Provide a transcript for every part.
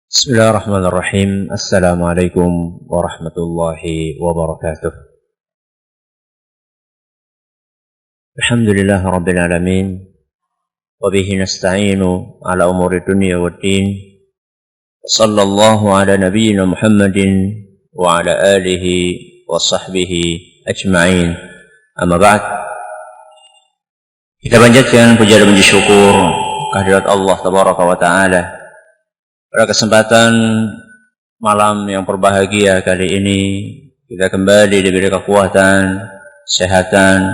Bismillahirrahmanirrahim. Assalamualaikum warahmatullahi wabarakatuh. Alhamdulillah rabbil alamin. Wa bihi nasta'inu ala umuri dunya waddin. Sallallahu ala nabiyyina Muhammadin wa ala alihi wa sahbihi ajma'in. Amma ba'd. Kita panjatkan puja dan puji syukur kehadirat Allah tabaraka wa ta'ala. Pada kesempatan malam yang berbahagia kali ini, kita kembali diberi kekuatan, kesehatan,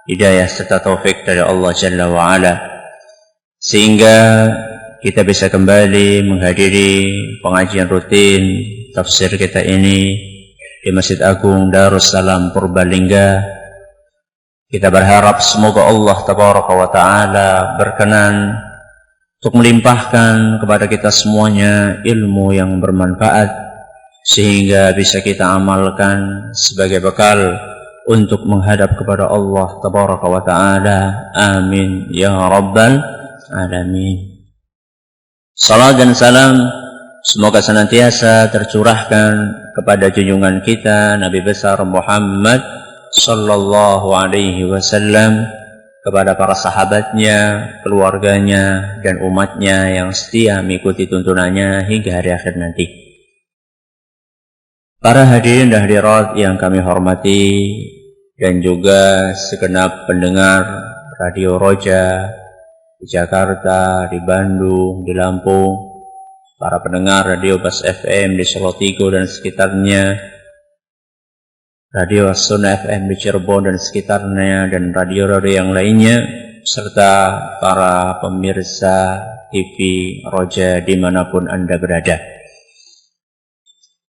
hidayah serta taufik dari Allah Jalla wa'ala, sehingga kita bisa kembali menghadiri pengajian rutin tafsir kita ini di Masjid Agung Darussalam Purbalingga. Kita berharap semoga Allah Tabaraka wa Ta'ala berkenan untuk melimpahkan kepada kita semuanya ilmu yang bermanfaat, sehingga bisa kita amalkan sebagai bekal untuk menghadap kepada Allah Tabaraka wa Ta'ala. Amin ya Rabbal Alamin. Salam dan salam semoga senantiasa tercurahkan kepada junjungan kita Nabi besar Muhammad sallallahu alaihi wasallam, kepada para sahabatnya, keluarganya, dan umatnya yang setia mengikuti tuntunannya hingga hari akhir nanti. Para hadirin dan hadirat yang kami hormati, dan juga segenap pendengar Radio Roja di Jakarta, di Bandung, di Lampung, para pendengar Radio Bas FM di Solotigo dan sekitarnya, Radio As-Sunnah FM di Cirebon dan sekitarnya, dan radio-radio yang lainnya, serta para pemirsa TV Roja dimanapun Anda berada.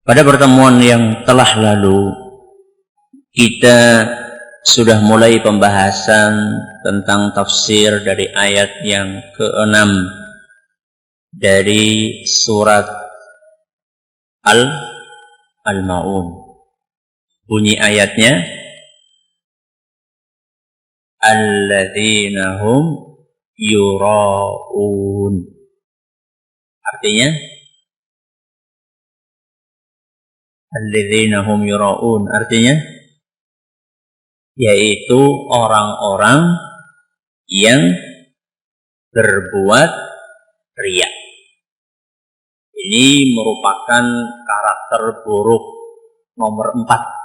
Pada pertemuan yang telah lalu, kita sudah mulai pembahasan tentang tafsir dari ayat yang ke-6 dari surat Al-Ma'un. Bunyi ayatnya, alladzina hum yura'un. Artinya, alladzina hum yura'un artinya yaitu orang-orang yang berbuat riya. Ini merupakan karakter buruk nomor 4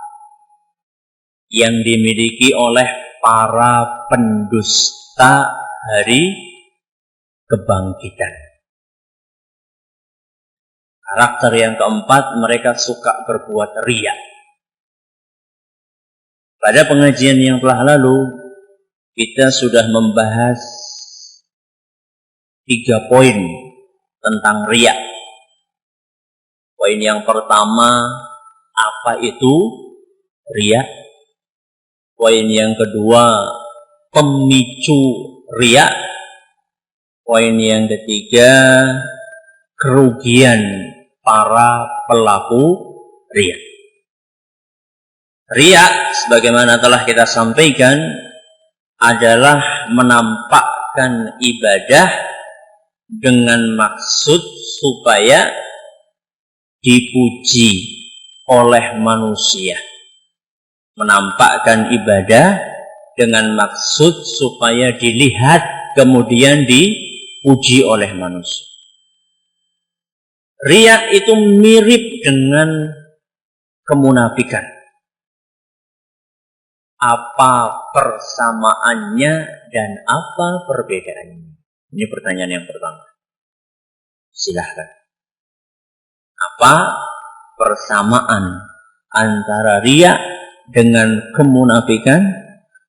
yang dimiliki oleh para pendusta hari kebangkitan. Karakter yang keempat, mereka suka berbuat riya. Pada pengajian yang telah lalu, kita sudah membahas 3 poin tentang riya. Poin yang pertama, apa itu riya? Poin yang kedua, pemicu riya. Poin yang ketiga, kerugian para pelaku riya. Riya, sebagaimana telah kita sampaikan, adalah menampakkan ibadah dengan maksud supaya dipuji oleh manusia. Menampakkan ibadah dengan maksud supaya dilihat kemudian dipuji oleh manusia. Riya itu mirip dengan kemunafikan. Apa persamaannya dan apa perbedaannya? Ini pertanyaan yang pertama. Silahkan. Apa persamaan antara riya dengan kemunafikan,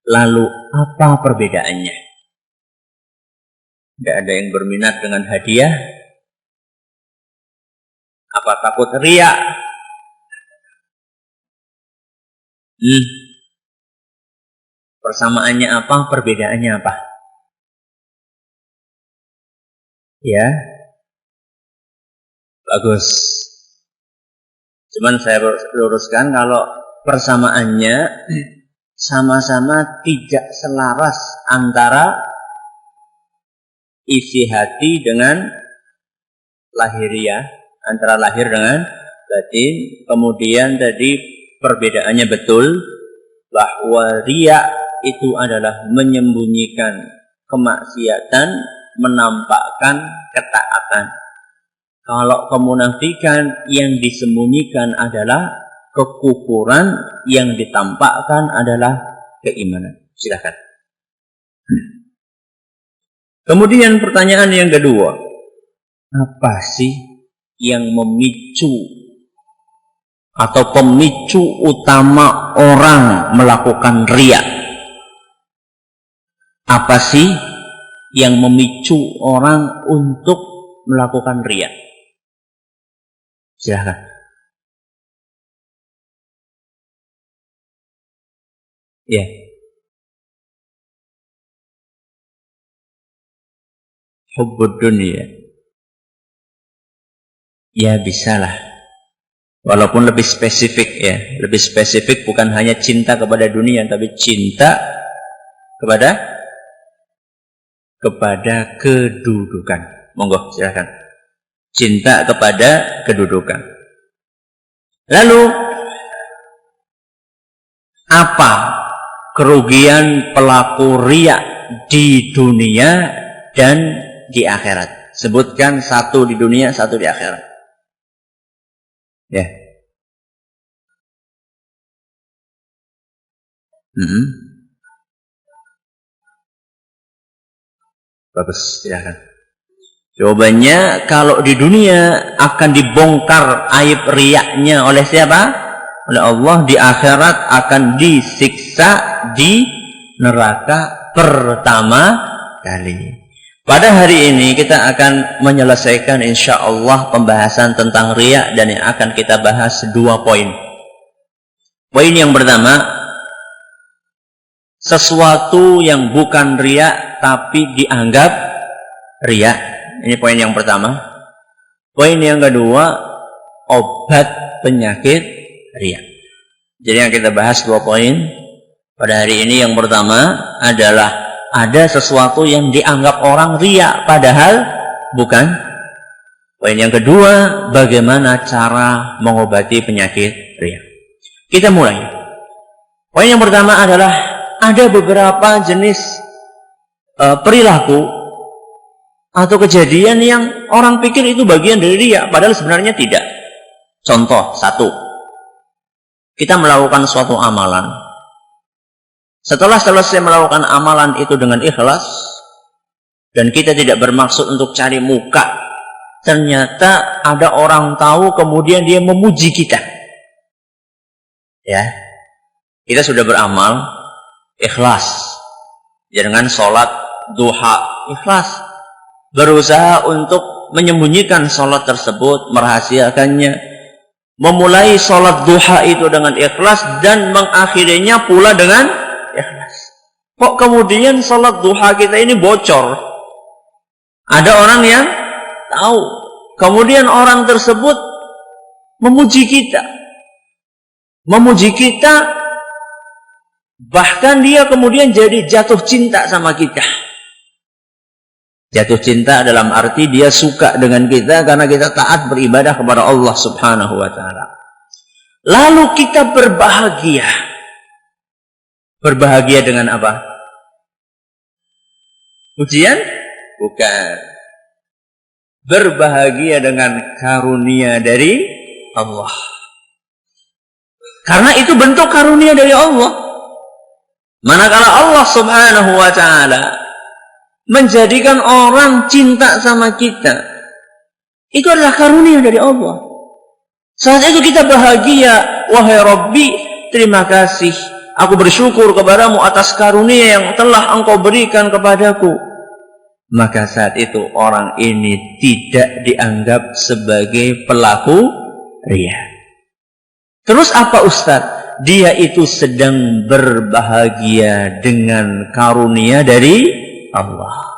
lalu apa perbedaannya? Tidak ada yang berminat dengan hadiah? Apa takut riya? Persamaannya apa? Perbedaannya apa? Ya, bagus. Cuman saya luruskan, kalau persamaannya sama-sama tidak selaras antara isi hati dengan lahiriah antara lahir dengan batin. Kemudian tadi perbedaannya betul bahwa riya itu adalah menyembunyikan kemaksiatan, menampakkan ketaatan. Kalau kemunafikan yang disembunyikan adalah kekufuran, yang ditampakkan adalah keimanan. Silakan. Kemudian pertanyaan yang kedua, apa sih yang memicu atau pemicu utama orang melakukan riya? Apa sih yang memicu orang untuk melakukan riya? Silakan. Ya. Hubbud dunia. Ya bisalah. Walaupun lebih spesifik ya. Lebih spesifik bukan hanya cinta kepada dunia, tapi cinta kepada kedudukan. Monggo silakan. Cinta kepada kedudukan. Lalu apa kerugian pelaku riya di dunia dan di akhirat? Sebutkan satu di dunia, satu di akhirat. Ya. Bagus, silakan. Jawabannya, kalau di dunia akan dibongkar aib riyaknya oleh siapa? Oleh Allah. Di akhirat akan disiksa di neraka pertama kali. Pada hari ini kita akan menyelesaikan insya Allah pembahasan tentang riya, dan yang akan kita bahas 2 poin. Poin yang pertama, sesuatu yang bukan riya tapi dianggap riya. Ini poin yang pertama. Poin yang kedua, obat penyakit riya. Jadi yang kita bahas 2 poin pada hari ini. Yang pertama adalah ada sesuatu yang dianggap orang riya padahal bukan. Poin yang kedua, bagaimana cara mengobati penyakit riya. Kita mulai. Poin yang pertama adalah ada beberapa jenis perilaku atau kejadian yang orang pikir itu bagian dari riya padahal sebenarnya tidak. Contoh 1. Kita melakukan suatu amalan. Setelah selesai melakukan amalan itu dengan ikhlas, dan kita tidak bermaksud untuk cari muka, ternyata ada orang tahu kemudian dia memuji kita. Ya, kita sudah beramal ikhlas, ya, dengan sholat duha ikhlas, berusaha untuk menyembunyikan sholat tersebut, merahasiakannya, memulai sholat duha itu dengan ikhlas dan mengakhirinya pula dengan ikhlas. Kok kemudian sholat duha kita ini bocor? Ada orang yang tahu, kemudian orang tersebut memuji kita, bahkan dia kemudian jadi jatuh cinta sama kita. Jatuh cinta dalam arti dia suka dengan kita karena kita taat beribadah kepada Allah Subhanahu wa ta'ala. Lalu kita berbahagia. Berbahagia dengan apa? Pujian? Bukan. Berbahagia dengan karunia dari Allah. Karena itu bentuk karunia dari Allah. Manakala Allah Subhanahu wa ta'ala menjadikan orang cinta sama kita, itu adalah karunia dari Allah. Saat itu kita bahagia. Wahai Rabbi, terima kasih, aku bersyukur kepadamu atas karunia yang telah engkau berikan kepadaku. Maka saat itu orang ini tidak dianggap sebagai pelaku riya. Terus apa Ustaz? Dia itu sedang berbahagia dengan karunia dari Allah.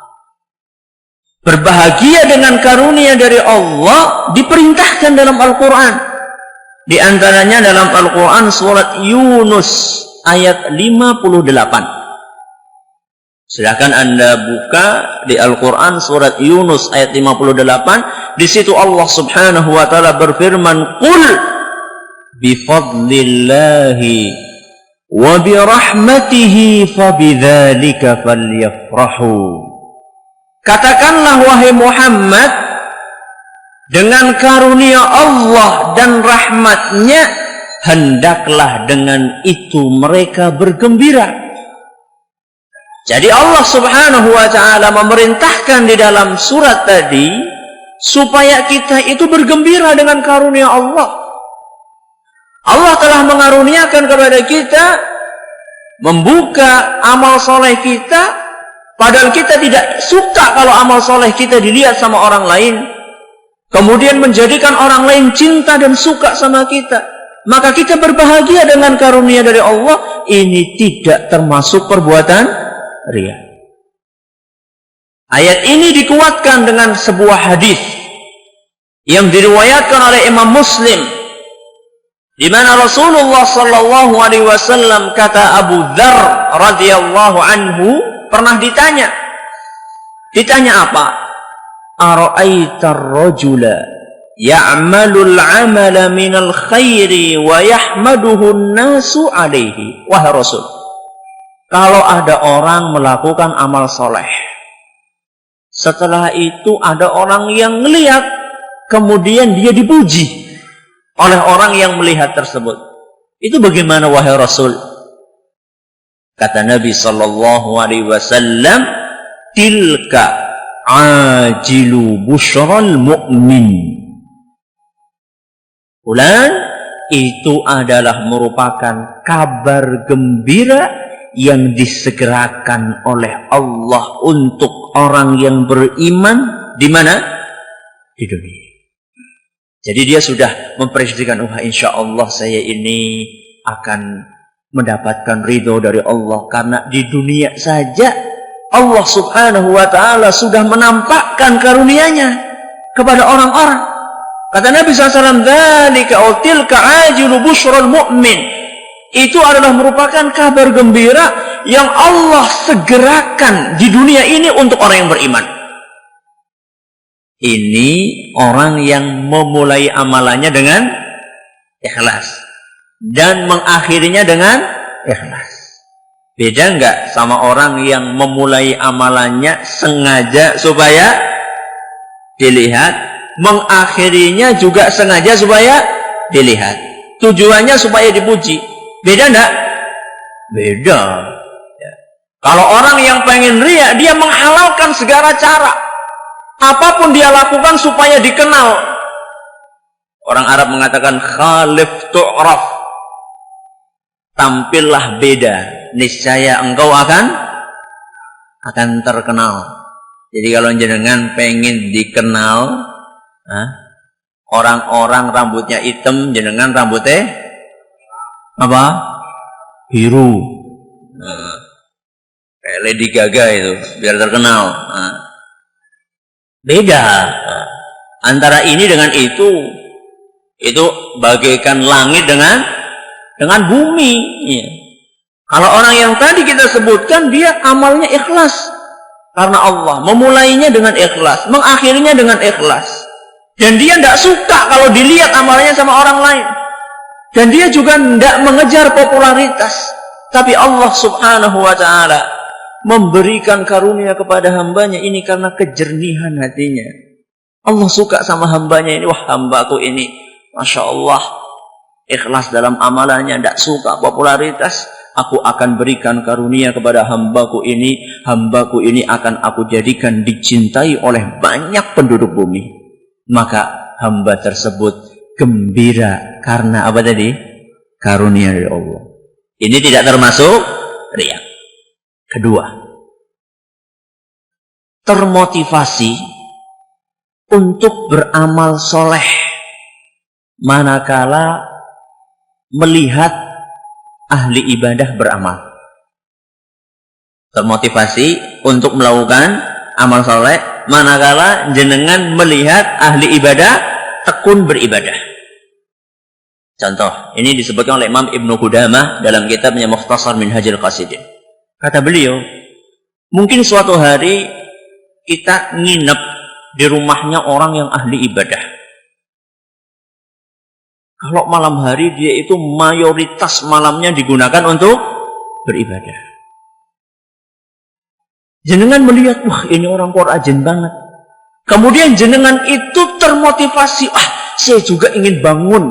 Berbahagia dengan karunia dari Allah diperintahkan dalam Al-Quran. Di antaranya dalam Al-Quran surat Yunus ayat 58. Silakan Anda buka di Al-Quran surat Yunus ayat 58. Di situ Allah Subhanahu wa taala berfirman, "Qul bifadlillahi wa birahmatihi fabidzalika falyafrahu." Katakanlah wahai Muhammad, dengan karunia Allah dan rahmatnya, hendaklah dengan itu mereka bergembira. Jadi Allah Subhanahu wa ta'ala memerintahkan di dalam surat tadi supaya kita itu bergembira dengan karunia Allah. Allah telah mengaruniakan kepada kita, membuka amal soleh kita, padahal kita tidak suka kalau amal soleh kita dilihat sama orang lain. Kemudian menjadikan orang lain cinta dan suka sama kita. Maka kita berbahagia dengan karunia dari Allah. Ini tidak termasuk perbuatan riya. Ayat ini dikuatkan dengan sebuah hadis yang diriwayatkan oleh Imam Muslim, di mana Rasulullah sallallahu alaihi wasallam, kata Abu Dzar radhiyallahu anhu, pernah ditanya apa? Ara'aitar rajula ya'malul 'amala minal khairi wa yahmaduhu an-nasu 'alaihi. Wahai Rasul, kalau ada orang melakukan amal soleh, setelah itu ada orang yang melihat, kemudian dia dipuji oleh orang yang melihat tersebut, itu bagaimana wahai Rasul? Kata Nabi sallallahu alaihi wasallam, tilka ajilu busyral mu'min. Fulan, itu adalah merupakan kabar gembira yang disegerakan oleh Allah untuk orang yang beriman. Di mana? Di dunia. Jadi dia sudah memprediksikan, wah insya Allah saya ini akan mendapatkan ridho dari Allah, karena di dunia saja Allah Subhanahu wa ta'ala sudah menampakkan karunia-Nya kepada orang-orang. Kata Nabi SAW, dzalika aw tilka ajilu busyral mu'min. Itu adalah merupakan kabar gembira yang Allah segerakan di dunia ini untuk orang yang beriman. Ini orang yang memulai amalannya dengan ikhlas dan mengakhirinya dengan ikhlas. Beda enggak sama orang yang memulai amalannya sengaja supaya dilihat, mengakhirinya juga sengaja supaya dilihat, tujuannya supaya dipuji. Beda enggak? Beda. Ya. Kalau orang yang pengen riya, dia menghalalkan segala cara, apapun dia lakukan supaya dikenal. Orang Arab mengatakan khalif tu'raf, tampillah beda, niscaya engkau akan terkenal. Jadi kalau jenengan pengen dikenal, orang-orang rambutnya hitam, jenengan rambutnya apa? Biru. Kayak Lady Gaga itu, biar terkenal. Beda antara ini dengan itu bagaikan langit dengan bumi. Ya. Kalau orang yang tadi kita sebutkan, dia amalnya ikhlas karena Allah, memulainya dengan ikhlas, mengakhirinya dengan ikhlas, dan dia tidak suka kalau dilihat amalnya sama orang lain, dan dia juga tidak mengejar popularitas. Tapi Allah Subhanahu wa ta'ala memberikan karunia kepada hambanya ini karena kejernihan hatinya. Allah suka sama hambanya ini. Wah, hambaku ini Masya Allah ikhlas dalam amalannya, tidak suka popularitas. Aku akan berikan karunia kepada hambaku ini. Hambaku ini akan aku jadikan dicintai oleh banyak penduduk bumi. Maka hamba tersebut gembira karena apa tadi? Karunia dari Allah. Ini tidak termasuk riya. Kedua, termotivasi untuk beramal soleh manakala melihat ahli ibadah beramal. Termotivasi untuk melakukan amal soleh manakala jenengan melihat ahli ibadah tekun beribadah. Contoh, ini disebutkan oleh Imam Ibnu Qudamah dalam kitabnya Mukhtasar Minhajul Qasidin. Kata beliau, mungkin suatu hari kita nginep di rumahnya orang yang ahli ibadah. Kalau malam hari dia itu mayoritas malamnya digunakan untuk beribadah. Jenengan melihat, wah ini orang kok rajin banget. Kemudian jenengan itu termotivasi, saya juga ingin bangun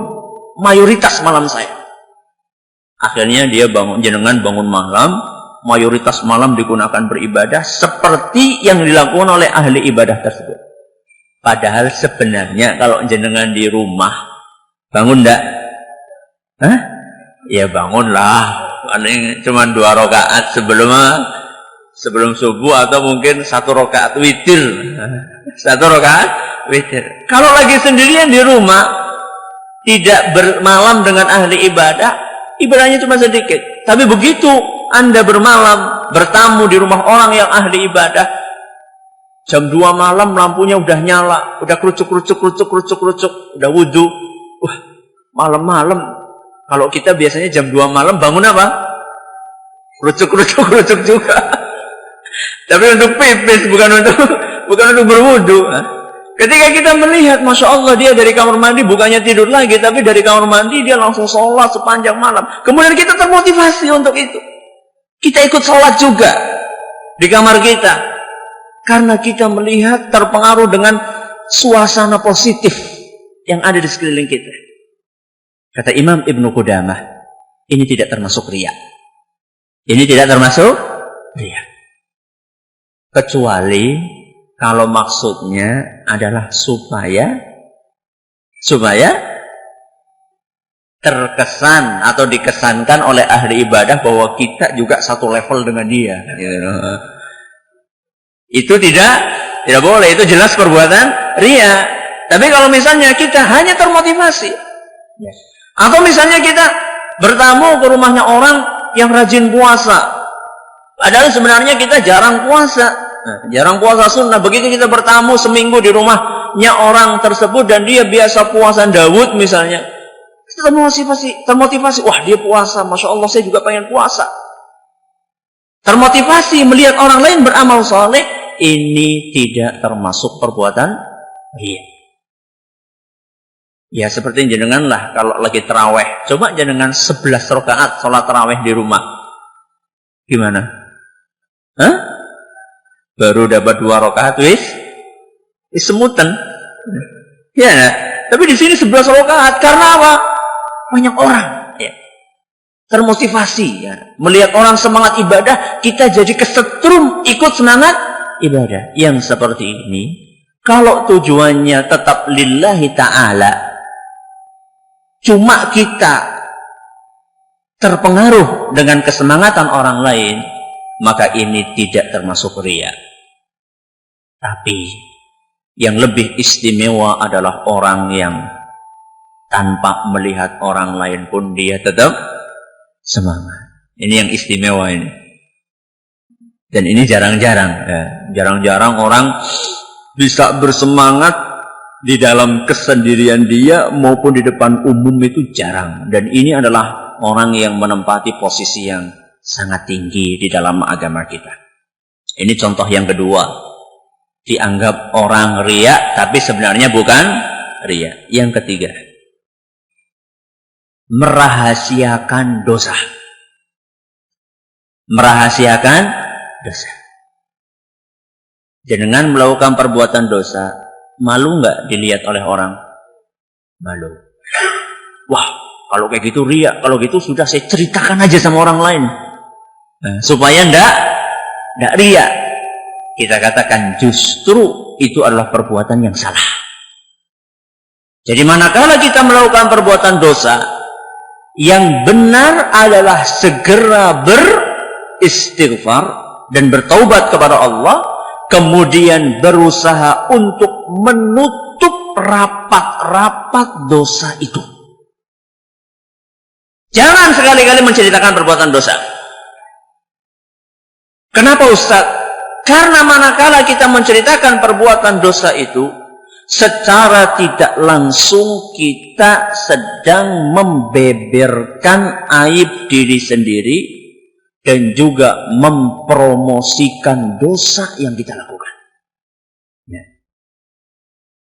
mayoritas malam saya. Akhirnya dia jenengan bangun malam, mayoritas malam digunakan beribadah seperti yang dilakukan oleh ahli ibadah tersebut. Padahal sebenarnya kalau jenengan di rumah bangun enggak? Ya bangunlah. Paling cuma 2 rakaat sebelum subuh atau mungkin 1 rakaat witir. 1 rakaat witir. Kalau lagi sendirian di rumah, tidak bermalam dengan ahli ibadah, ibadahnya cuma sedikit. Tapi begitu Anda bermalam, bertamu di rumah orang yang ahli ibadah, jam 2 malam lampunya udah nyala, udah kerucuk, udah wudhu. Wah, malam-malam. Kalau kita biasanya jam 2 malam bangun apa? Kerucuk juga. Tapi untuk pipis, bukan untuk berwudhu. Ketika kita melihat, Masya Allah, dia dari kamar mandi bukannya tidur lagi, tapi dari kamar mandi dia langsung sholat sepanjang malam. Kemudian kita termotivasi untuk itu. Kita ikut sholat juga di kamar kita. Karena kita melihat terpengaruh dengan suasana positif yang ada di sekeliling kita. Kata Imam Ibnu Qudamah, ini tidak termasuk riya. Ini tidak termasuk riya. Kecuali kalau maksudnya adalah supaya terkesan atau dikesankan oleh ahli ibadah bahwa kita juga satu level dengan dia. Itu tidak boleh. Itu jelas perbuatan riya. Tapi kalau misalnya kita hanya termotivasi, atau misalnya kita bertamu ke rumahnya orang yang rajin puasa, padahal sebenarnya kita jarang puasa. Jarang puasa sunnah. Begitu kita bertamu seminggu di rumahnya orang tersebut dan dia biasa puasa Daud misalnya, kita termotivasi. Wah, dia puasa, Masya Allah, saya juga pengen puasa. Termotivasi melihat orang lain beramal soleh. Ini tidak termasuk perbuatan riya. Ya seperti jenengan lah kalau lagi taraweh. Coba jenengan 11 rakaat sholat taraweh di rumah. Gimana? Baru dapat 2 rakaat wis semutan. Ya, tapi di sini 11 rakaat karena apa? Banyak orang ya. Termotivasi ya. Melihat orang semangat ibadah, kita jadi kesetrum ikut semangat ibadah. Yang seperti ini kalau tujuannya tetap lillahi ta'ala, cuma kita terpengaruh dengan kesemangatan orang lain, maka ini tidak termasuk riya. Tapi yang lebih istimewa adalah orang yang tanpa melihat orang lain pun dia tetap semangat. Ini yang istimewa ini. Dan ini jarang-jarang. Ya. Jarang-jarang orang bisa bersemangat di dalam kesendirian dia maupun di depan umum, itu jarang. Dan ini adalah orang yang menempati posisi yang sangat tinggi di dalam agama kita. Ini contoh yang kedua. Dianggap orang riya, tapi sebenarnya bukan riya. Yang ketiga, merahasiakan dosa. Merahasiakan dosa. Jenengan melakukan perbuatan dosa, malu nggak dilihat oleh orang? Malu. Wah, kalau kayak gitu riya. Kalau gitu sudah saya ceritakan aja sama orang lain. Nah, supaya ndak riya. Kita katakan justru itu adalah perbuatan yang salah. Jadi manakala kita melakukan perbuatan dosa, yang benar adalah segera beristighfar dan bertaubat kepada Allah, kemudian berusaha untuk menutup rapat-rapat dosa itu. Jangan sekali-kali menceritakan perbuatan dosa. Kenapa Ustaz? Karena manakala kita menceritakan perbuatan dosa itu, secara tidak langsung kita sedang membeberkan aib diri sendiri dan juga mempromosikan dosa yang kita lakukan. Ya.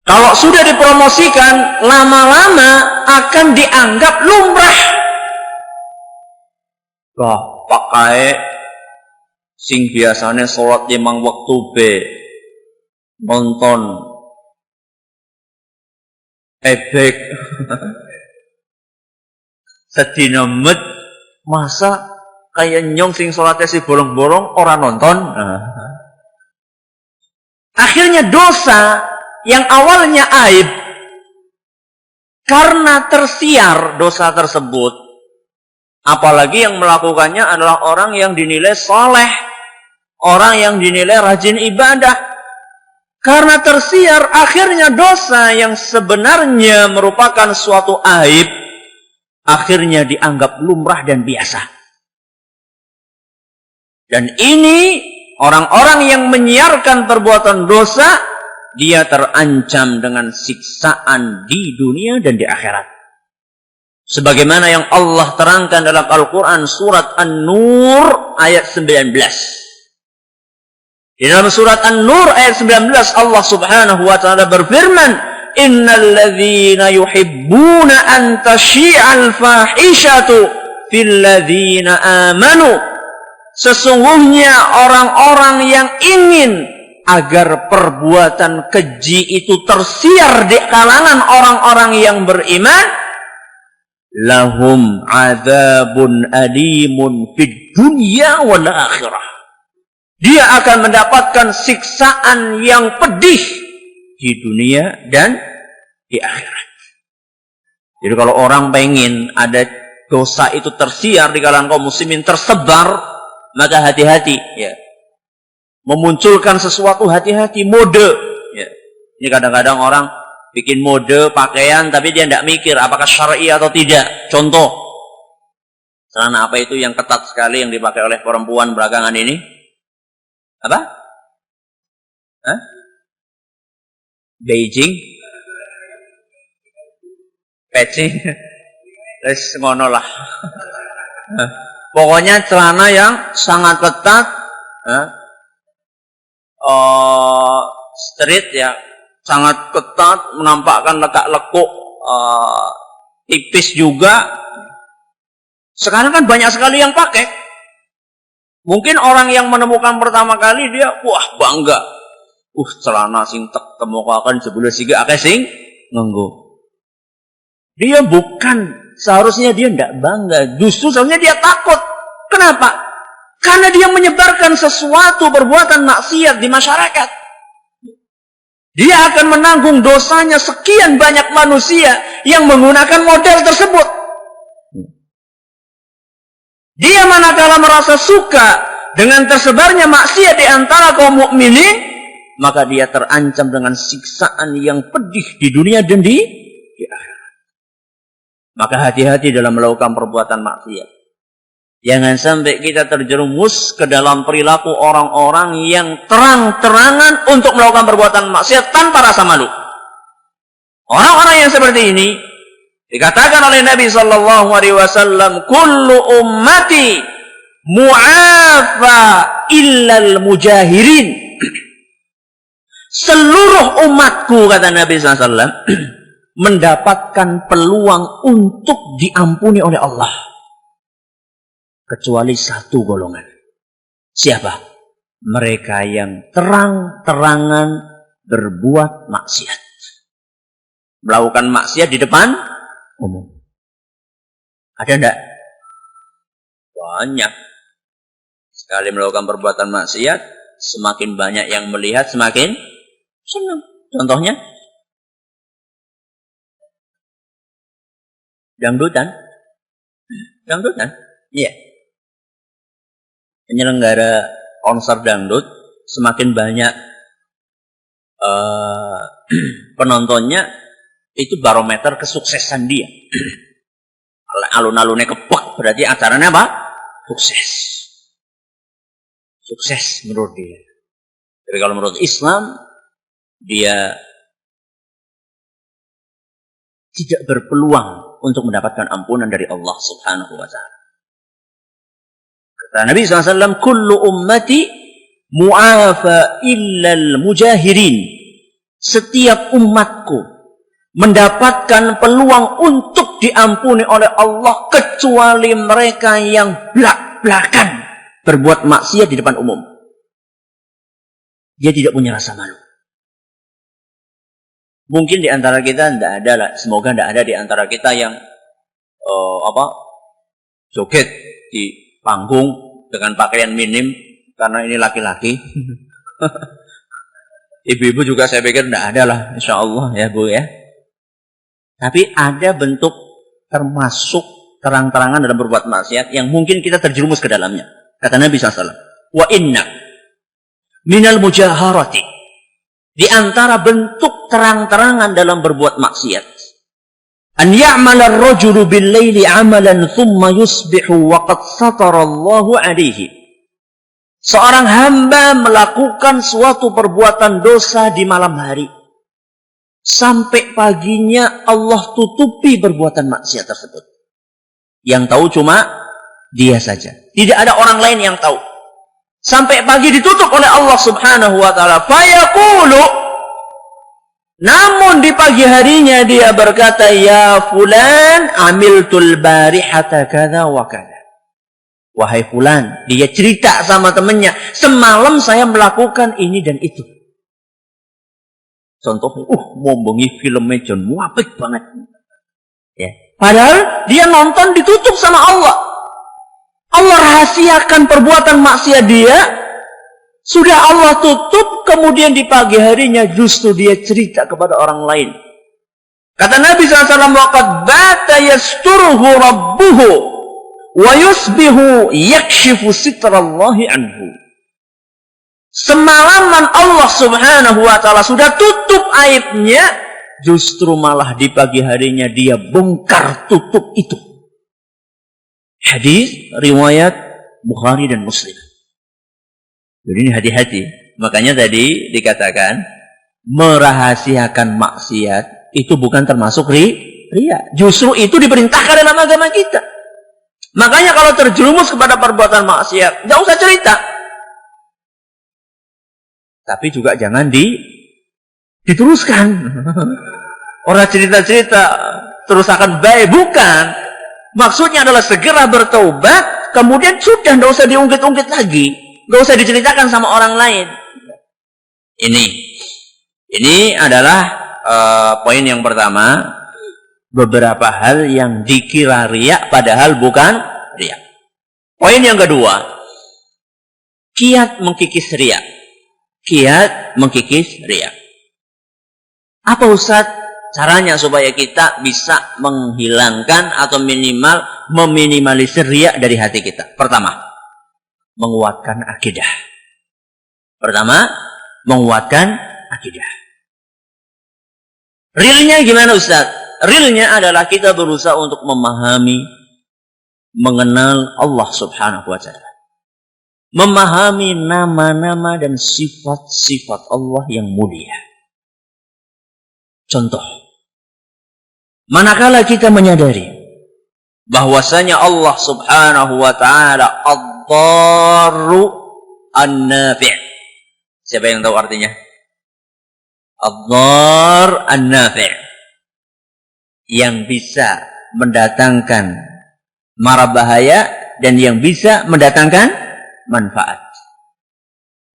Kalau sudah dipromosikan, lama-lama akan dianggap lumrah. Wah, pakai sing biasanya sholat 5 waktu be nonton ebek sedina met, masa kayak nyong sing sholatnya si bolong-bolong orang nonton. Akhirnya dosa yang awalnya aib karena tersiar dosa tersebut, apalagi yang melakukannya adalah orang yang dinilai soleh, orang yang dinilai rajin ibadah, karena tersiar akhirnya dosa yang sebenarnya merupakan suatu aib akhirnya dianggap lumrah dan biasa. Dan ini orang-orang yang menyiarkan perbuatan dosa, dia terancam dengan siksaan di dunia dan di akhirat. Sebagaimana yang Allah terangkan dalam Al-Quran surat An-Nur ayat 19. Di dalam surat An-Nur ayat 19 Allah subhanahu wa ta'ala berfirman, Innal ladhina yuhibbuna an tashi'al fahishatu fil ladhina amanu. Sesungguhnya orang-orang yang ingin agar perbuatan keji itu tersiar di kalangan orang-orang yang beriman, lahum adzabun alimun fid dunya wal akhirah. Dia akan mendapatkan siksaan yang pedih di dunia dan di akhirat. Jadi kalau orang pengen ada dosa itu tersiar di kalangan kaum muslimin, tersebar, maka hati-hati ya. Memunculkan sesuatu hati-hati, mode. Ya. Ini kadang-kadang orang bikin mode pakaian tapi dia tidak mikir apakah syar'i atau tidak. Contoh, celana apa itu yang ketat sekali yang dipakai oleh perempuan belakangan ini? Apa? Hah? Beijing? Patching? Terus ngono lah. Pokoknya celana yang sangat ketat. Street ya, sangat ketat, menampakkan lekak-lekuk, tipis juga. Sekarang kan banyak sekali yang pakai. Mungkin orang yang menemukan pertama kali dia wah bangga, celana sing tek temukakan sebelah siga akeh sing nganggo. Dia bukan, seharusnya dia tidak bangga, justru seharusnya dia takut. Kenapa? Karena dia menyebarkan sesuatu perbuatan maksiat di masyarakat. Dia akan menanggung dosanya sekian banyak manusia yang menggunakan model tersebut. Dia manakala merasa suka dengan tersebarnya maksiat di antara kaum mukminin, maka dia terancam dengan siksaan yang pedih di dunia dan di akhirat. Maka hati-hati dalam melakukan perbuatan maksiat. Jangan sampai kita terjerumus ke dalam perilaku orang-orang yang terang-terangan untuk melakukan perbuatan maksiat tanpa rasa malu. Orang-orang yang seperti ini dikatakan oleh Nabi sallallahu alaihi wasallam, "Kullu ummati mu'afa illal mujahirin." Seluruh umatku, kata Nabi sallallahu alaihi wasallam, mendapatkan peluang untuk diampuni oleh Allah. Kecuali satu golongan. Siapa? Mereka yang terang-terangan berbuat maksiat. Melakukan maksiat di depan umum. Ada enggak? Banyak. Sekali melakukan perbuatan maksiat, semakin banyak yang melihat, semakin senang. Contohnya? Dangdutan. Dangdutan? Iya. Penyelenggara konser dangdut semakin banyak penontonnya, itu barometer kesuksesan dia. Alun-alunnya kepek, berarti acaranya apa? Sukses. Sukses menurut dia. Jadi kalau menurut Islam, dia tidak berpeluang untuk mendapatkan ampunan dari Allah Subhanahu wa ta'ala. Kata Nabi SAW, kullu ummati mu'afa illal mujahirin. setiap umatku mendapatkan peluang untuk diampuni oleh Allah kecuali mereka yang blak-blakan berbuat maksiat di depan umum. Dia tidak punya rasa malu. Mungkin di antara kita tidak ada lah, semoga tidak ada di antara kita yang joget di panggung dengan pakaian minim karena ini laki-laki. Ibu-ibu juga saya pikir tidak ada lah, insya Allah ya Bu ya. Tapi ada bentuk termasuk terang-terangan dalam berbuat maksiat yang mungkin kita terjerumus ke dalamnya. Kata Nabi SAW, wa inna minal mujaharati, di antara bentuk terang-terangan dalam berbuat maksiat, an ya'mala ar-rajulu bil-laili 'amalan thumma yusbihu wa qad satara Allahu 'alaihi. Seorang hamba melakukan suatu perbuatan dosa di malam hari, sampai paginya Allah tutupi perbuatan maksiat tersebut. Yang tahu cuma dia saja. Tidak ada orang lain yang tahu. Sampai pagi ditutup oleh Allah Subhanahu wa ta'ala. Fayaqulu, namun di pagi harinya dia berkata, ya fulan amiltul barihata kada wa kada. Wahai fulan, dia cerita sama temannya, semalam saya melakukan ini dan itu. Contohnya, mau bengi filmnya John Muapik banget. Ya. Padahal dia nonton ditutup sama Allah. Allah rahasiakan perbuatan maksiat dia. Sudah Allah tutup, kemudian di pagi harinya justru dia cerita kepada orang lain. Kata Nabi SAW, وَقَدْ بَاتَ يَسْتُرُهُ رَبُّهُ وَيُسْبِهُ يَكْشِفُ سِتْرَ اللَّهِ عَنْهُ. Semalaman Allah Subhanahu wa ta'ala sudah tutup aibnya, justru malah di pagi harinya dia bongkar tutup itu. Hadis riwayat Bukhari dan Muslim. Jadi ini hati-hati. Makanya tadi dikatakan merahasiakan maksiat itu bukan termasuk riya. Justru itu diperintahkan dalam agama kita. Makanya kalau terjerumus kepada perbuatan maksiat, jangan usah cerita. Tapi juga jangan diteruskan. Orang cerita-cerita terus akan baik. Bukan. Maksudnya adalah segera bertaubat, kemudian sudah, tidak usah diungkit-ungkit lagi. Tidak usah diceritakan sama orang lain. Ini adalah poin yang pertama. Beberapa hal yang dikira riya padahal bukan riya. Poin yang kedua, kiat mengkikis riya. Kiat mengkikis riya. Apa Ustaz caranya supaya kita bisa menghilangkan atau minimal meminimalisir riya dari hati kita? Pertama, menguatkan akidah. Realnya gimana Ustaz? Realnya adalah kita berusaha untuk memahami, mengenal Allah Subhanahu wa ta'ala. Memahami nama-nama dan sifat-sifat Allah yang mulia. Contoh, manakala kita menyadari bahwasanya Allah Subhanahu wa ta'ala ad-darru an-nafi'. Siapa yang tahu artinya? Ad-dar an-nafi'. Yang bisa mendatangkan mara bahaya dan yang bisa mendatangkan manfaat.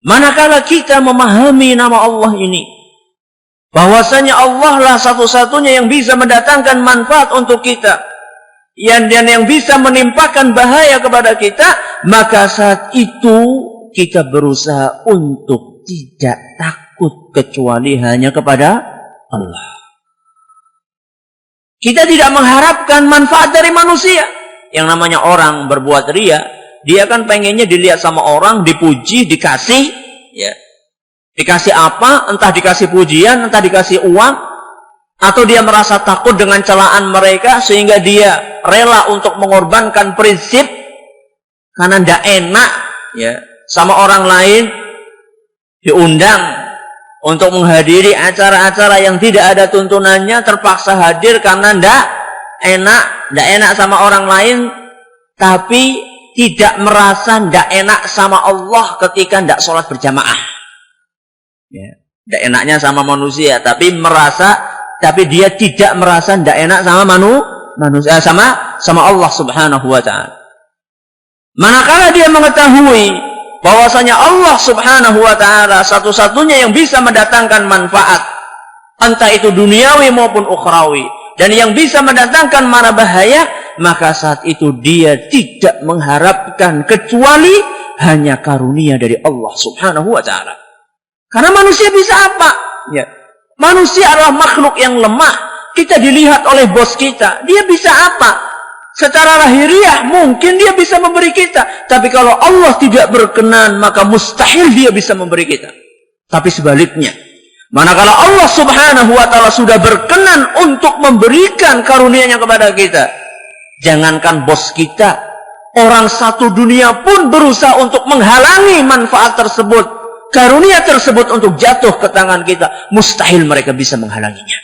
Manakala kita memahami nama Allah ini, bahwasanya Allah lah satu-satunya yang bisa mendatangkan manfaat untuk kita, dan yang bisa menimpakan bahaya kepada kita, maka saat itu kita berusaha untuk tidak takut kecuali hanya kepada Allah. Kita tidak mengharapkan manfaat dari manusia. Yang namanya orang berbuat riya, dia kan pengennya dilihat sama orang, dipuji, dikasih, ya. Dikasih apa? Entah dikasih pujian, entah dikasih uang, atau dia merasa takut dengan celaan mereka sehingga dia rela untuk mengorbankan prinsip karena tidak enak, ya, sama orang lain diundang untuk menghadiri acara-acara yang tidak ada tuntunannya, terpaksa hadir karena tidak enak sama orang lain, tapi tidak merasa tidak enak sama Allah ketika tidak sholat berjamaah. Ya. Tidak enaknya sama manusia, tapi dia tidak merasa tidak enak sama manusia, sama Allah Subhanahu wa ta'ala. Manakala dia mengetahui bahwasanya Allah Subhanahu wa ta'ala satu-satunya yang bisa mendatangkan manfaat, entah itu duniawi maupun ukhrawi, dan yang bisa mendatangkan mara bahaya, maka saat itu dia tidak mengharapkan kecuali hanya karunia dari Allah Subhanahu wa ta'ala. Karena manusia bisa apa? Ya. Manusia adalah makhluk yang lemah. Kita dilihat oleh bos kita. Dia bisa apa? Secara lahiriah mungkin dia bisa memberi kita. Tapi kalau Allah tidak berkenan, maka mustahil dia bisa memberi kita. Tapi sebaliknya, manakala Allah Subhanahu wa ta'ala sudah berkenan untuk memberikan karunia-Nya kepada kita, jangankan bos kita, orang satu dunia pun berusaha untuk menghalangi manfaat tersebut, karunia tersebut untuk jatuh ke tangan kita, mustahil mereka bisa menghalanginya.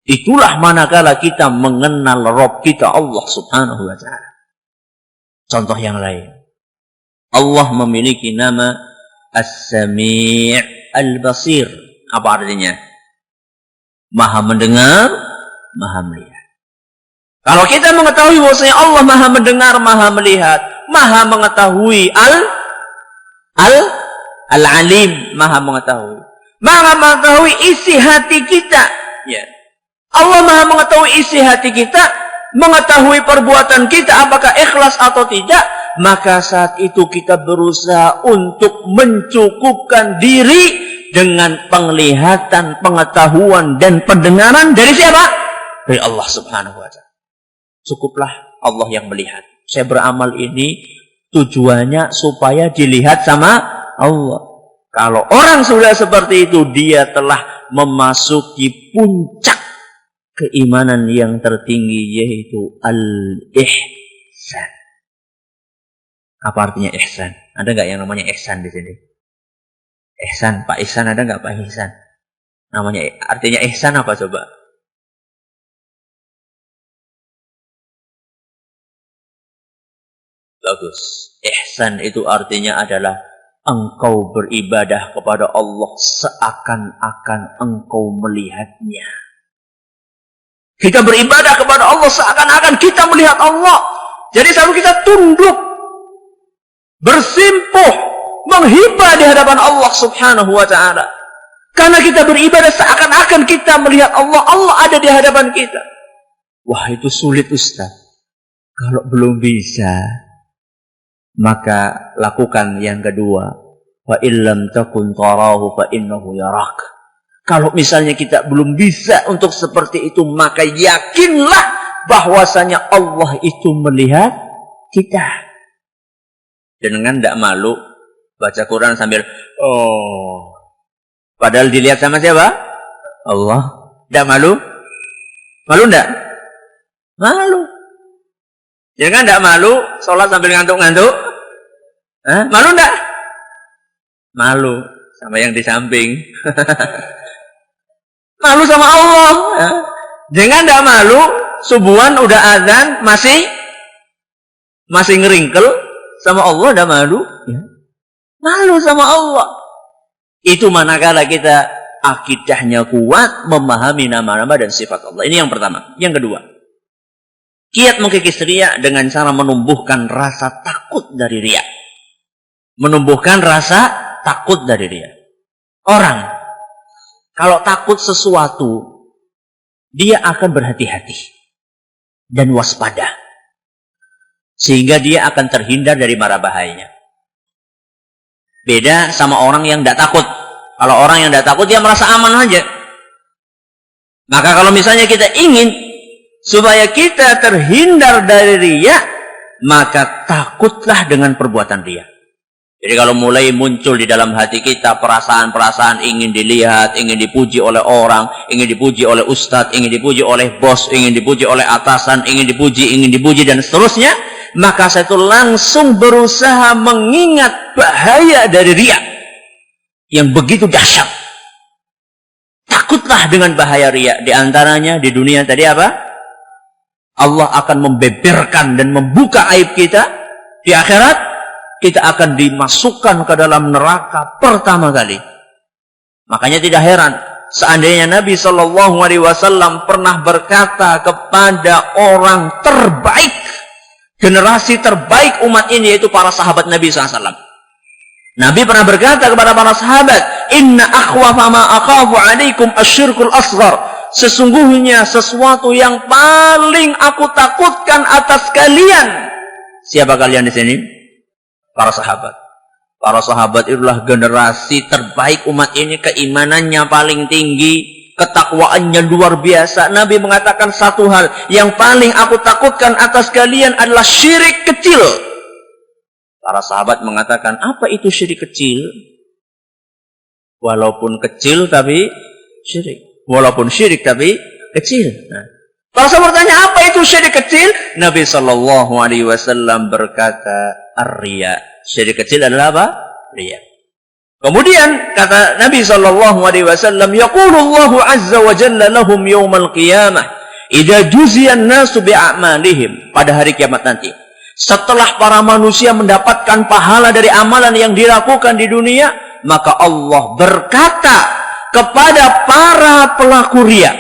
Itulah manakala kita mengenal Rabb kita Allah Subhanahu wa ta'ala. Contoh yang lain, Allah memiliki nama As-Sami' Al-Basir. Apa artinya? Maha mendengar, maha melihat. Kalau kita mengetahui bahwasanya Allah maha mendengar, maha melihat, maha mengetahui, Al-Alim, maha mengetahui isi hati kita. Ya. Allah maha mengetahui isi hati kita, mengetahui perbuatan kita apakah ikhlas atau tidak. Maka saat itu kita berusaha untuk mencukupkan diri dengan penglihatan, pengetahuan dan pendengaran dari siapa? Dari Allah Subhanahu wa ta'ala. Cukuplah Allah yang melihat. Saya beramal ini tujuannya supaya dilihat sama Allah. Kalau orang sudah seperti itu, dia telah memasuki puncak keimanan yang tertinggi, yaitu al-ihsan. Apa artinya ihsan? Ada nggak yang namanya ihsan di sini? Ihsan, Pak Ihsan ada nggak Pak Ihsan? Namanya artinya ihsan apa coba? Bagus. Ihsan itu artinya adalah engkau beribadah kepada Allah seakan-akan engkau melihatnya. Kita beribadah kepada Allah seakan-akan kita melihat Allah. Jadi selalu kita tunduk, bersimpuh, menghibah di hadapan Allah Subhanahu wa ta'ala. Karena kita beribadah seakan-akan kita melihat Allah. Allah ada di hadapan kita. Wah, itu sulit Ustaz. Kalau belum bisa, maka lakukan yang kedua. Fa illam takun tarahu fa innahu yarak. Kalau misalnya kita belum bisa untuk seperti itu, maka yakinlah bahwasanya Allah itu melihat kita. Dengan tidak malu baca Quran sambil padahal dilihat sama siapa? Allah. Tidak malu? Malu tidak? Malu. Jangan tidak malu sholat sambil ngantuk-ngantuk. Malu tidak? Malu sama yang di samping. Malu sama Allah. Jangan tidak malu subuhan udah azan masih ngeringkel sama Allah, tidak malu. Malu sama Allah. Itu manakala kita akidahnya kuat, memahami nama-nama dan sifat Allah. Ini yang pertama. Yang kedua, kiat mengkikis riya dengan cara menumbuhkan rasa takut dari riya. Menumbuhkan rasa takut dari riya. Orang kalau takut sesuatu, dia akan berhati-hati dan waspada, sehingga dia akan terhindar dari mara bahayanya. Beda sama orang yang tidak takut. Kalau orang yang tidak takut, dia merasa aman aja. Maka kalau misalnya kita ingin supaya kita terhindar dari riya, maka takutlah dengan perbuatan riya. Jadi kalau mulai muncul di dalam hati kita perasaan-perasaan ingin dilihat, ingin dipuji oleh orang, ingin dipuji oleh ustadz, ingin dipuji oleh bos, ingin dipuji oleh atasan, ingin dipuji dan seterusnya, maka saya itu langsung berusaha mengingat bahaya dari riya yang begitu dahsyat. Takutlah dengan bahaya riya. Di antaranya di dunia tadi apa? Allah akan membeberkan dan membuka aib kita. Di akhirat kita akan dimasukkan ke dalam neraka pertama kali. Makanya tidak heran seandainya Nabi Shallallahu Alaihi Wasallam pernah berkata kepada orang terbaik, generasi terbaik umat ini, yaitu para sahabat Nabi SAW. Nabi pernah berkata kepada para sahabat, Inna akhwafa ma akhafu alaikum asyirkul asghar. Sesungguhnya sesuatu yang paling aku takutkan atas kalian. Siapa kalian di sini? Para sahabat. Para sahabat itulah generasi terbaik umat ini, keimanannya paling tinggi, ketakwaannya luar biasa. Nabi mengatakan satu hal, yang paling aku takutkan atas kalian adalah syirik kecil. Para sahabat mengatakan, apa itu syirik kecil? Walaupun kecil tapi syirik. Walaupun syirik tapi kecil. Nah, para sahabat bertanya, apa itu syirik kecil? Nabi Shallallahu Alaihi Wasallam berkata, ar-riya. Syirik kecil adalah apa? Riya. Kemudian kata Nabi Shallallahu Alaihi Wasallam, Yaqulullahu Azza wa Jalla lahum yawmal qiyamah, idza juziyan nasu bi'amalihim. Pada hari kiamat nanti, setelah para manusia mendapatkan pahala dari amalan yang dilakukan di dunia, maka Allah berkata kepada para pelaku riya,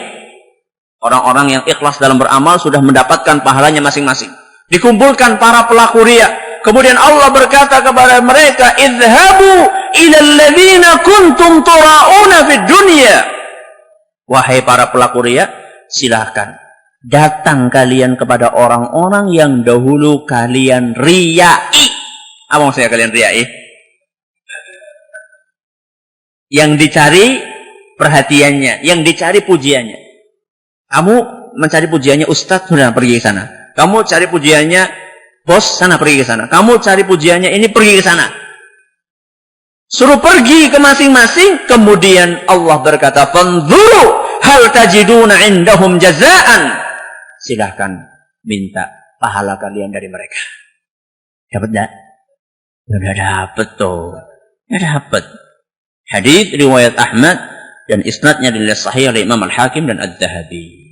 orang-orang yang ikhlas dalam beramal sudah mendapatkan pahalanya masing-masing. Dikumpulkan para pelaku riya. Kemudian Allah berkata kepada mereka, idhabu ilal ladzina kuntum tura'una fid dunya. Wahai para pelaku riya, silahkan datang kalian kepada orang-orang yang dahulu kalian riyai. Apa maksudnya kalian riyai? Yang dicari perhatiannya, yang dicari pujiannya. Kamu mencari pujiannya ustadz, sudah pergi ke sana. Kamu cari pujiannya bos, sana pergi ke sana. Kamu cari pujiannya ini, pergi ke sana. Suruh pergi ke masing-masing. Kemudian Allah berkata, fanzuru hal tajiduna indahum jazaan. Silahkan minta pahala kalian dari mereka. Dapat tak? Sudah dapat tuh. Ya dapat. Hadits riwayat Ahmad dan isnadnya adalah sahih oleh Imam Al-Hakim dan Ad-Dhahabi.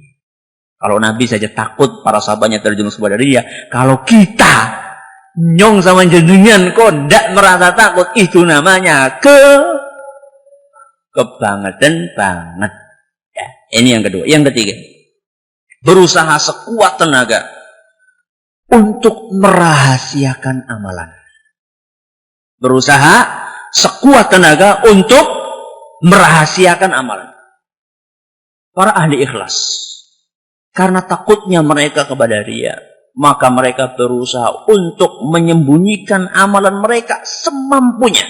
Kalau Nabi saja takut para sahabatnya terjerumus kepada dia, kalau kita nyong sama jenengan kok tidak merasa takut, itu namanya kebangetan banget. Ya, ini yang kedua. Yang ketiga, berusaha sekuat tenaga untuk merahasiakan amalan. Berusaha sekuat tenaga untuk merahasiakan amalan. Para ahli ikhlas, karena takutnya mereka kepada riya, maka mereka berusaha untuk menyembunyikan amalan mereka semampunya.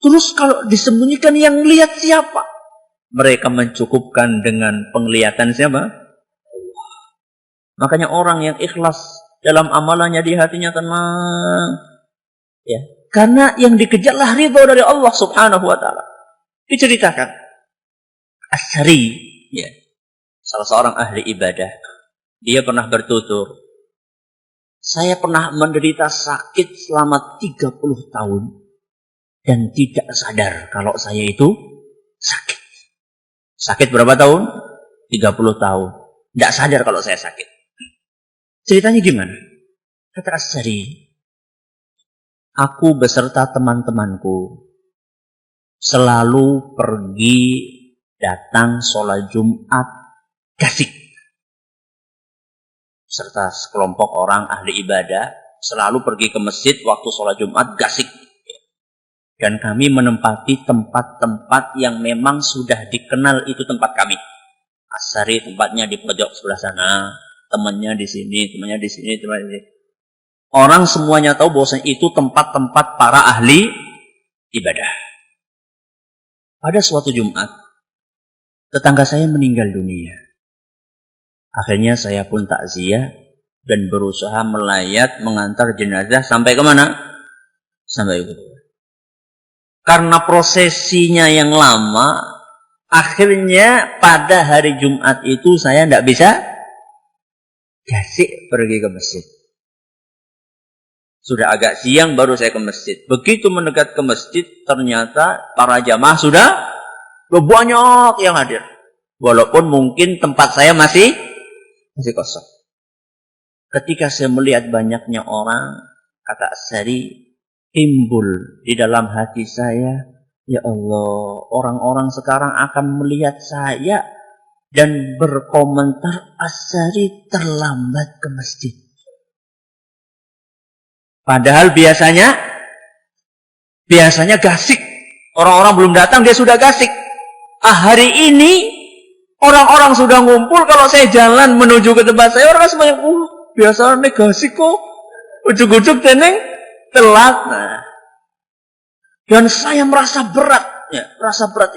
Terus kalau disembunyikan, yang lihat siapa? Mereka mencukupkan dengan penglihatan siapa? Allah. Makanya orang yang ikhlas dalam amalannya, di hatinya tenang. Ya, karena yang dikejarlah ridho dari Allah Subhanahu wa taala. Diceritakan Asy'ari, ya, salah seorang ahli ibadah, dia pernah bertutur, saya pernah menderita sakit selama 30 tahun dan tidak sadar kalau saya itu sakit. Sakit berapa tahun? 30 tahun. Tidak sadar kalau saya sakit. Ceritanya gimana? Kata Asy'ari, aku beserta teman-temanku selalu pergi datang sholat Jumat Gasik. Serta sekelompok orang ahli ibadah selalu pergi ke masjid waktu sholat Jumat Gasik. Dan kami menempati tempat-tempat yang memang sudah dikenal itu tempat kami. Asy'ari tempatnya di pojok sebelah sana, temannya di sini, temannya di sini, temannya di sini. Orang semuanya tahu bahwasanya itu tempat-tempat para ahli ibadah. Pada suatu Jumat, tetangga saya meninggal dunia. Akhirnya saya pun takziah dan berusaha melayat mengantar jenazah sampai ke mana? Sampai ke kubur. Karena prosesinya yang lama, akhirnya pada hari Jumat itu saya tidak bisa gasik pergi ke masjid. Sudah agak siang baru saya ke masjid. Begitu mendekat ke masjid, ternyata para jamaah sudah banyak yang hadir. Walaupun mungkin tempat saya masih kosong. Ketika saya melihat banyaknya orang, kata Asy'ari, timbul di dalam hati saya Ya Allah, orang-orang sekarang akan melihat saya dan berkomentar, Asy'ari terlambat ke masjid. Padahal biasanya gasik. Orang-orang belum datang, dia sudah gasik. Hari ini, orang-orang sudah ngumpul, kalau saya jalan menuju ke tempat saya, orang semuanya, biasanya gasik kok. Ujuk-ujuk teneng, telat. Nah. Dan saya merasa berat. Ya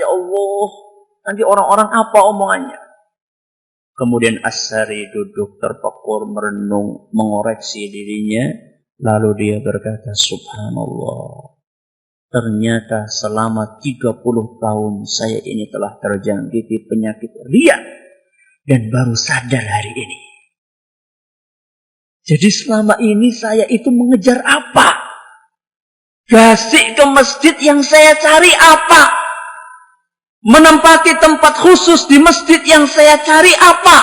Allah. Nanti orang-orang apa omongannya? Kemudian Asy'ari duduk terpekur, merenung, mengoreksi dirinya. Lalu dia berkata, subhanallah, ternyata selama 30 tahun saya ini telah terjangkiti penyakit riya dan baru sadar hari ini. Jadi selama ini saya itu mengejar apa? Gasik ke masjid yang saya cari apa? Menempati tempat khusus di masjid yang saya cari apa?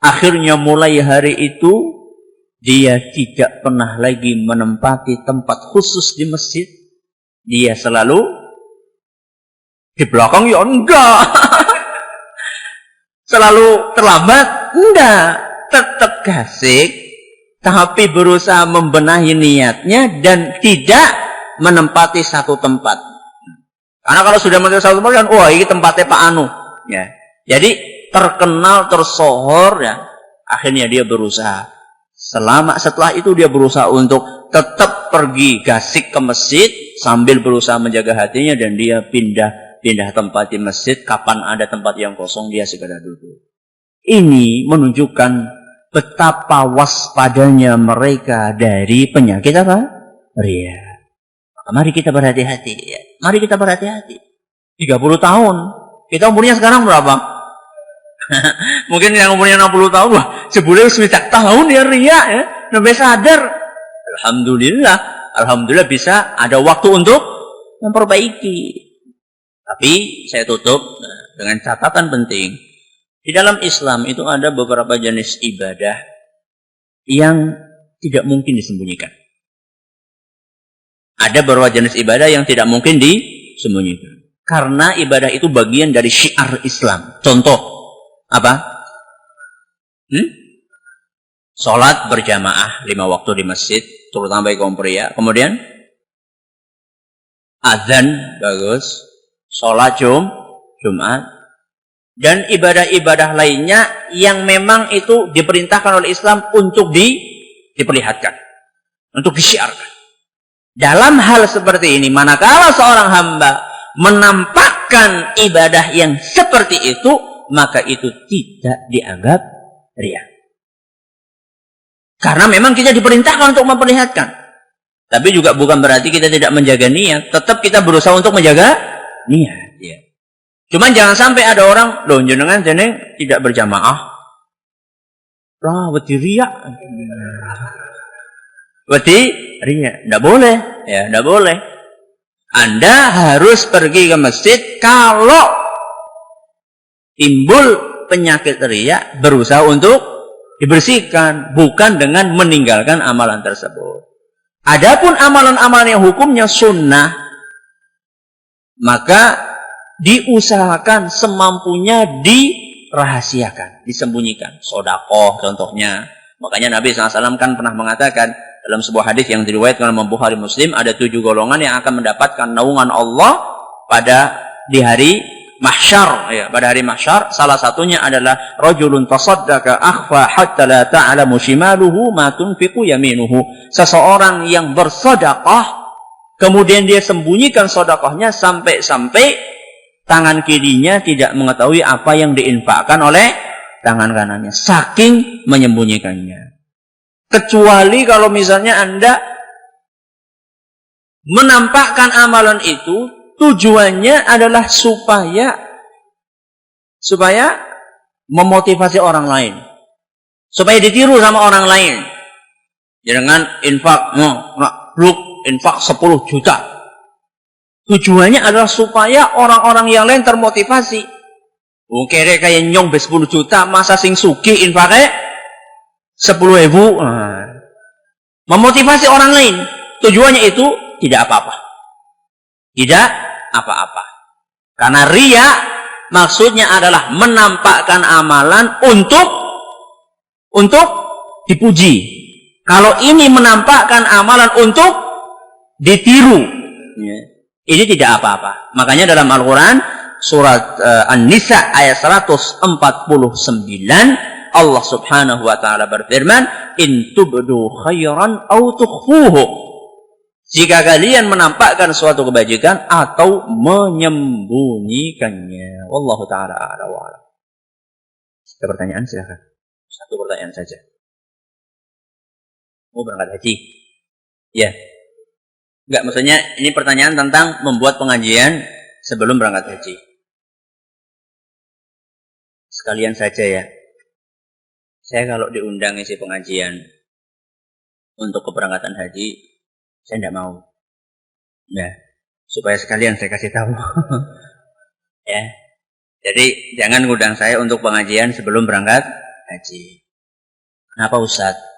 Akhirnya mulai hari itu, dia tidak pernah lagi menempati tempat khusus di masjid. Dia selalu di belakang, ya enggak. Selalu terlambat, enggak. Tetap gasik, tapi berusaha membenahi niatnya dan tidak menempati satu tempat. Karena kalau sudah menempati satu tempat, kan, ini tempatnya Pak Anu. Ya. Jadi terkenal, tersohor, ya. Akhirnya dia berusaha. Setelah itu dia berusaha untuk tetap pergi gasik ke masjid sambil berusaha menjaga hatinya, dan dia pindah tempat di masjid. Kapan ada tempat yang kosong, dia segera duduk. Ini menunjukkan betapa waspadanya mereka dari penyakit apa? Riya. Mari kita berhati-hati. Ya. Mari kita berhati-hati. 30 tahun. Kita umurnya sekarang berapa? Mungkin yang umurnya 60 tahun, wah, sebulan sudah tahun ya riya, ya. Sampai sadar. Alhamdulillah bisa ada waktu untuk memperbaiki. Tapi saya tutup dengan catatan penting. Di dalam Islam itu ada beberapa jenis ibadah yang tidak mungkin disembunyikan. Ada beberapa jenis ibadah yang tidak mungkin disembunyikan. Karena ibadah itu bagian dari syiar Islam. Contoh, apa? Sholat berjamaah 5 waktu di masjid, terutama bagi kaum pria. Kemudian azan, bagus. Sholat Jumat. Dan ibadah-ibadah lainnya yang memang itu diperintahkan oleh Islam untuk diperlihatkan, untuk disiarkan. Dalam hal seperti ini, manakala seorang hamba menampakkan ibadah yang seperti itu, maka itu tidak dianggap riya. Karena memang kita diperintahkan untuk memperlihatkan. Tapi juga bukan berarti kita tidak menjaga niat. Tetap kita berusaha untuk menjaga niat. Ya. Cuman jangan sampai ada orang, loh jenengan tidak berjamaah. Lah, wedi riya. Wedi riya. Tidak boleh. Ya, tidak boleh. Anda harus pergi ke masjid kalau timbul penyakit riya, berusaha untuk dibersihkan, bukan dengan meninggalkan amalan tersebut. Adapun amalan-amalan yang hukumnya sunnah, maka diusahakan semampunya dirahasiakan, disembunyikan. Sedekah contohnya. Makanya Nabi SAW kan pernah mengatakan dalam sebuah hadis yang diriwayatkan oleh Bukhari Muslim, ada 7 golongan yang akan mendapatkan naungan Allah di hari mahsyar, ya, pada hari mahsyar. Salah satunya adalah rajulun tasaddaqa akhfa hatta la ta'lamu shimaluhu ma tunfiqu yaminuhu. Seseorang yang bersedekah kemudian dia sembunyikan sedekahnya sampai tangan kirinya tidak mengetahui apa yang diinfakkan oleh tangan kanannya, saking menyembunyikannya. Kecuali kalau misalnya Anda menampakkan amalan itu, tujuannya adalah supaya memotivasi orang lain, supaya ditiru sama orang lain. Jangan infak, infak 10 juta. Tujuannya adalah supaya orang-orang yang lain termotivasi. Kere kayak nyong 10 juta, masa sing suki infaknya 10.000. Memotivasi orang lain. Tujuannya itu tidak apa-apa. Tidak apa-apa. Karena riya maksudnya adalah menampakkan amalan untuk dipuji. Kalau ini menampakkan amalan untuk ditiru, ya, ini tidak apa-apa. Makanya dalam Al-Quran surat An-Nisa ayat 149 Allah subhanahu wa ta'ala berfirman, in tubdu khairan aw tukhfuhu, jika kalian menampakkan suatu kebajikan atau menyembunyikannya. Wallahu ta'ala a'la wa a'lam. Ada pertanyaan, silakan. Satu pertanyaan saja. Mau berangkat haji? Ya. Enggak, maksudnya ini pertanyaan tentang membuat pengajian sebelum berangkat haji. Sekalian saja ya. Saya kalau diundang isi pengajian untuk keberangkatan haji, saya tidak mau. Nah, supaya sekalian saya kasih tahu. Ya. Jadi jangan ngundang saya untuk pengajian sebelum berangkat haji. Kenapa Ustadz?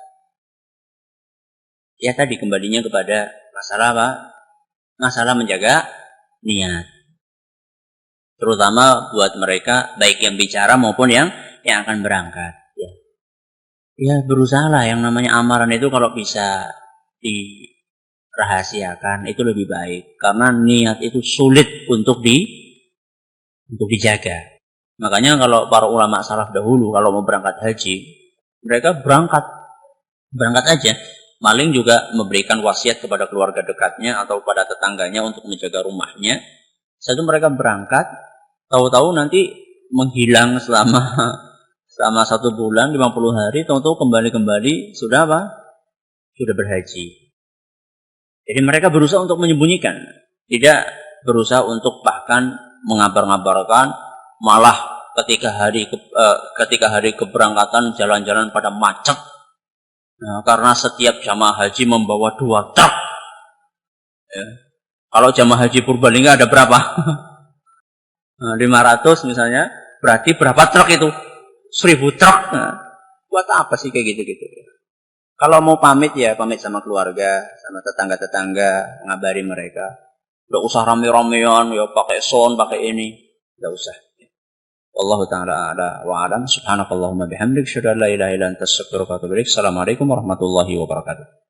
Ya tadi kembalinya kepada masalah apa? Masalah menjaga niat. Terutama buat mereka baik yang bicara maupun yang akan berangkat. Ya berusahalah yang namanya amalan itu kalau bisa dirahasiakan itu lebih baik. Karena niat itu sulit untuk dijaga. Makanya kalau para ulama salaf dahulu kalau mau berangkat haji, mereka berangkat aja. Maling juga memberikan wasiat kepada keluarga dekatnya atau pada tetangganya untuk menjaga rumahnya. Setelah itu mereka berangkat, tahu-tahu nanti menghilang selama 1 bulan, 50 hari, tahu-tahu kembali sudah apa? Sudah berhaji. Jadi mereka berusaha untuk menyembunyikan, tidak berusaha untuk bahkan mengabar-ngabarkan, malah ketika hari keberangkatan jalan-jalan pada macet. Nah, karena setiap jamaah haji membawa 2 truk. Ya. Kalau jamaah haji Purbalingga ada berapa? 500 misalnya, berarti berapa truk itu? 1000 truk. Nah, buat apa sih kayak gitu-gitu? Kalau mau pamit ya pamit sama keluarga, sama tetangga-tetangga, ngabari mereka. Nggak usah rame-ramean, ya pakai sound, pakai ini, nggak usah. Wallahu ta'ala a'la wa a'lam. Subhanakallahumma bihamdik, asyhadu an la ilaha illa anta, astaghfiruka wa atubu ilaik. Assalamualaikum warahmatullahi wabarakatuh.